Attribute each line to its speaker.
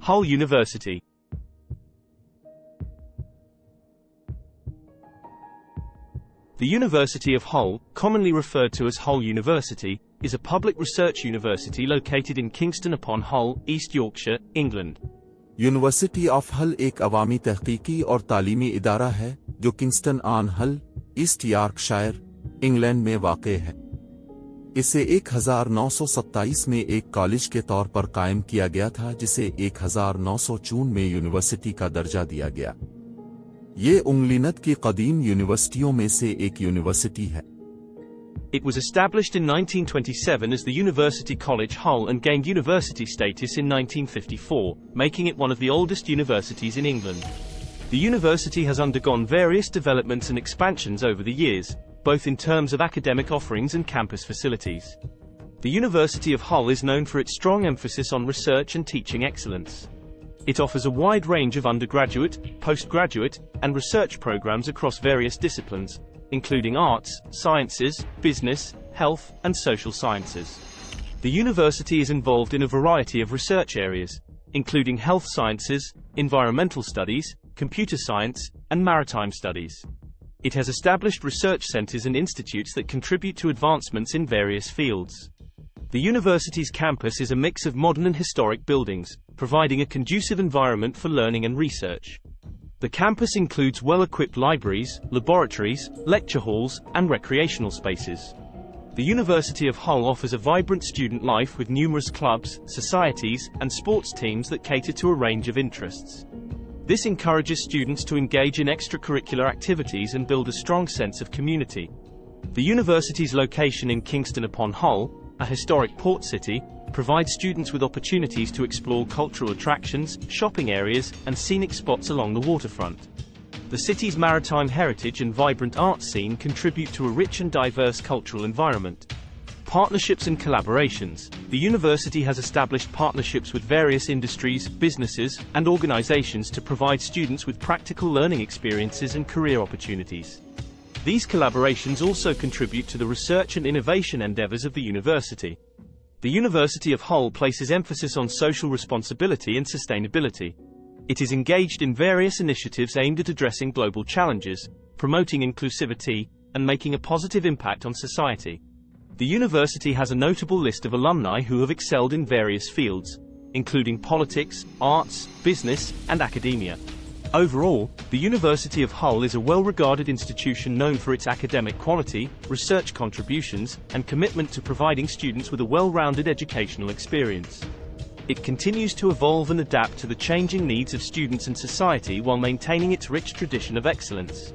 Speaker 1: Hull University. The University of Hull, commonly referred to as Hull University, is a public research university located in Kingston upon Hull, East Yorkshire, England.
Speaker 2: University of हल एक अवामी तहकीकी और तालीमी इदारा है जो Kingston on हल, east Yorkshire, England में वाक़ है। इसे 1927 में एक कॉलेज के तौर पर कायम किया गया था जिसे 1954 में यूनिवर्सिटी का दर्जा दिया गया। ये इंग्लैंड की कदीम यूनिवर्सटियों में से एक यूनिवर्सिटी है।
Speaker 1: It was established in 1927 as the University College Hull and gained university status in 1954, making it one of the oldest universities in England. The university has undergone various developments and expansions over the years, both in terms of academic offerings and campus facilities. The University of Hull is known for its strong emphasis on research and teaching excellence. It offers a wide range of undergraduate, postgraduate, and research programs across various disciplines, including arts, sciences, business, health, and social sciences. The university is involved in a variety of research areas, including health sciences, environmental studies, computer science, and maritime studies. It has established research centers and institutes that contribute to advancements in various fields. The university's campus is a mix of modern and historic buildings, providing a conducive environment for learning and research. The campus includes well-equipped libraries, laboratories, lecture halls, and recreational spaces. The University of Hull offers a vibrant student life with numerous clubs, societies, and sports teams that cater to a range of interests. This encourages students to engage in extracurricular activities and build a strong sense of community. The university's location in Kingston upon Hull, a historic port city, provides students with opportunities to explore cultural attractions, shopping areas, and scenic spots along the waterfront. The city's maritime heritage and vibrant art scene contribute to a rich and diverse cultural environment. Partnerships and collaborations. The university has established partnerships with various industries, businesses, and organizations to provide students with practical learning experiences and career opportunities. These collaborations also contribute to the research and innovation endeavors of the university. The University of Hull places emphasis on social responsibility and sustainability. It is engaged in various initiatives aimed at addressing global challenges, promoting inclusivity, and making a positive impact on society. The university has a notable list of alumni who have excelled in various fields, including politics, arts, business, and academia. Overall, the University of Hull is a well-regarded institution known for its academic quality, research contributions, and commitment to providing students with a well-rounded educational experience. It continues to evolve and adapt to the changing needs of students and society while maintaining its rich tradition of excellence.